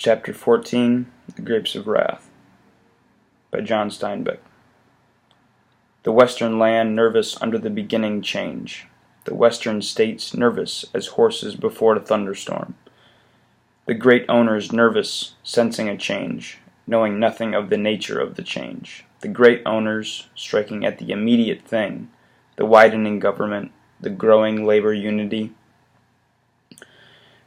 Chapter 14, The Grapes of Wrath, by John Steinbeck. The western land nervous under the beginning change. The western states nervous as horses before a thunderstorm. The great owners nervous, sensing a change, knowing nothing of the nature of the change. The great owners striking at the immediate thing, the widening government, the growing labor unity,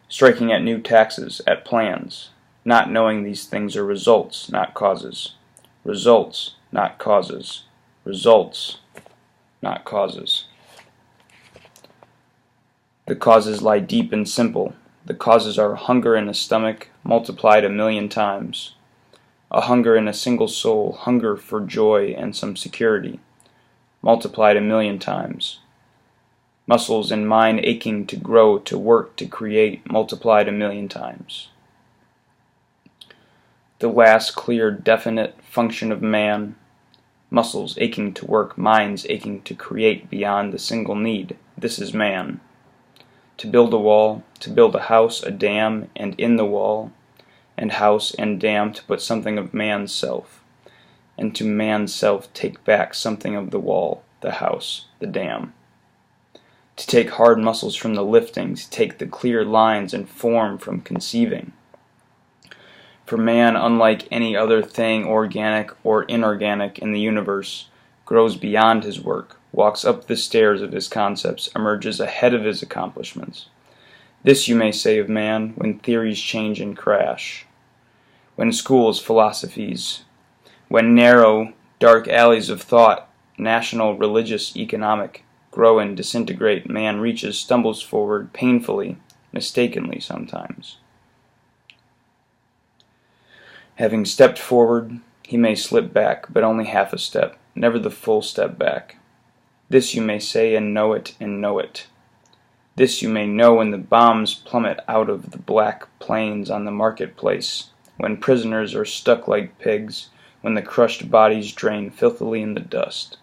striking at new taxes, at plans, not knowing these things are results, not causes. Results, not causes. Results, not causes. The causes lie deep and simple. The causes are hunger in a stomach multiplied 1,000,000 times. A hunger in a single soul, hunger for joy and some security, multiplied 1,000,000 times. Muscles in mind aching to grow, to work, to create, multiplied 1,000,000 times. The last clear, definite function of man, muscles aching to work, minds aching to create beyond the single need. This is man. To build a wall, to build a house, a dam, and in the wall, and house and dam to put something of man's self, and to man's self take back something of the wall, the house, the dam. To take hard muscles from the lifting, to take the clear lines and form from conceiving. For man, unlike any other thing, organic or inorganic in the universe, grows beyond his work, walks up the stairs of his concepts, emerges ahead of his accomplishments. This you may say of man when theories change and crash, when schools, philosophies, when narrow, dark alleys of thought, national, religious, economic, grow and disintegrate, man reaches, stumbles forward, painfully, mistakenly sometimes. Having stepped forward, he may slip back, but only half a step, never the full step back. This you may say and know it and know it. This you may know when the bombs plummet out of the black plains on the marketplace, when prisoners are stuck like pigs, when the crushed bodies drain filthily in the dust.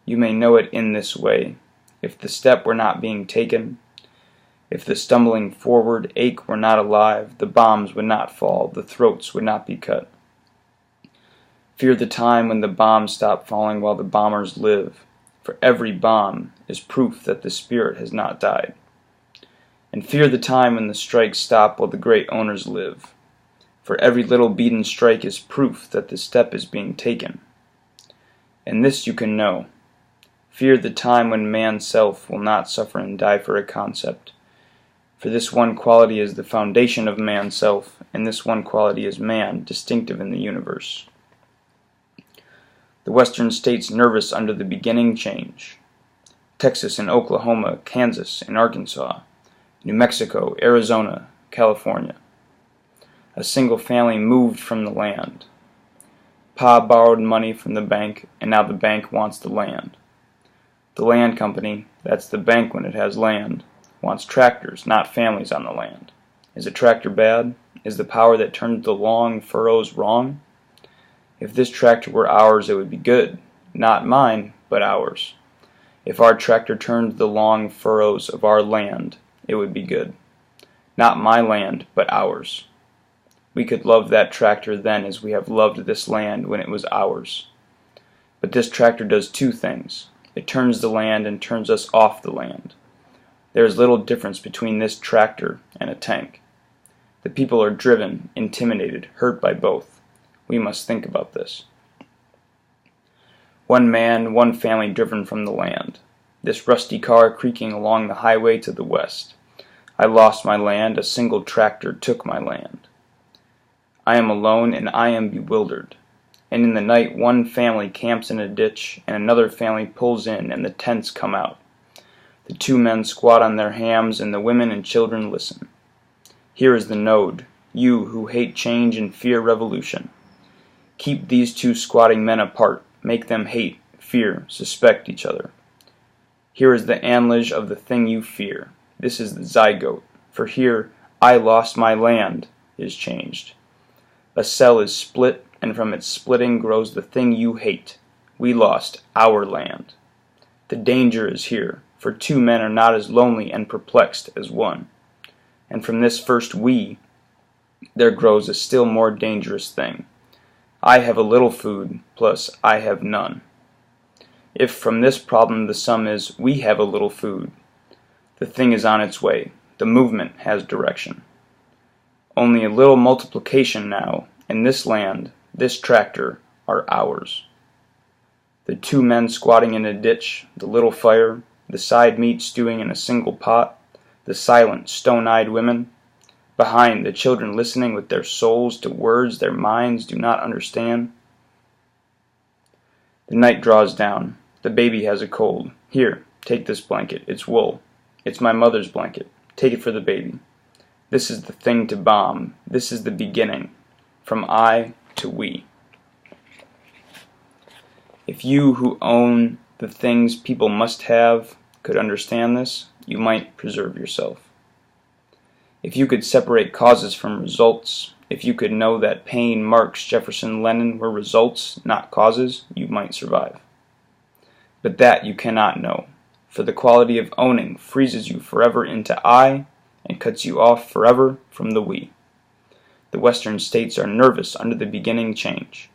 You may know it in this way. If the step were not being taken, if the stumbling forward ache were not alive, the bombs would not fall, the throats would not be cut. Fear the time when the bombs stop falling while the bombers live, for every bomb is proof that the spirit has not died. And fear the time when the strikes stop while the great owners live, for every little beaten strike is proof that the step is being taken. And this you can know. Fear the time when man's self will not suffer and die for a concept. For this one quality is the foundation of man's self, and this one quality is man, distinctive in the universe. The western states nervous under the beginning change. Texas and Oklahoma, Kansas and Arkansas, New Mexico, Arizona, California. A single family moved from the land. Pa borrowed money from the bank, and now the bank wants the land. The land company, that's the bank when it has land, wants tractors, not families on the land. Is a tractor bad? Is the power that turns the long furrows wrong? If this tractor were ours, it would be good. Not mine, but ours. If our tractor turned the long furrows of our land, it would be good. Not my land, but ours. We could love that tractor then as we have loved this land when it was ours. But this tractor does two things. It turns the land and turns us off the land. There is little difference between this tractor and a tank. The people are driven, intimidated, hurt by both. We must think about this. One man, one family driven from the land. This rusty car creaking along the highway to the west. I lost my land, a single tractor took my land. I am alone and I am bewildered. And in the night one family camps in a ditch and another family pulls in and the tents come out. The two men squat on their hams and the women and children listen. Here is the node, you who hate change and fear revolution. Keep these two squatting men apart, make them hate, fear, suspect each other. Here is the anlage of the thing you fear. This is the zygote, for here I lost my land is changed. A cell is split, and from its splitting grows the thing you hate. We lost our land. The danger is here, for two men are not as lonely and perplexed as one. And from this first we, there grows a still more dangerous thing. I have a little food, plus I have none. If from this problem the sum is we have a little food, the thing is on its way, the movement has direction. Only a little multiplication now, and this land, this tractor, are ours. The 2 men squatting in a ditch, the little fire, the side meat stewing in a single pot, the silent, stone-eyed women, behind the children listening with their souls to words their minds do not understand. The night draws down. The baby has a cold. Here, take this blanket. It's wool. It's my mother's blanket. Take it for the baby. This is the thing to bomb. This is the beginning. From I to we. If you who own the things people must have could understand this, you might preserve yourself. If you could separate causes from results, if you could know that Paine, Marx, Jefferson, Lenin were results, not causes, you might survive. But that you cannot know, for the quality of owning freezes you forever into I and cuts you off forever from the we. The Western states are nervous under the beginning change.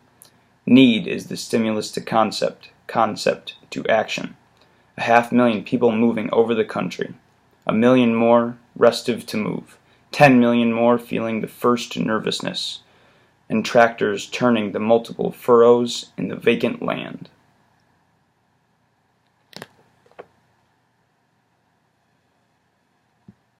Need is the stimulus to concept, concept to action. 500,000 people moving over the country. 1 million more restive to move. 10 million more feeling the first nervousness. And tractors turning the multiple furrows in the vacant land.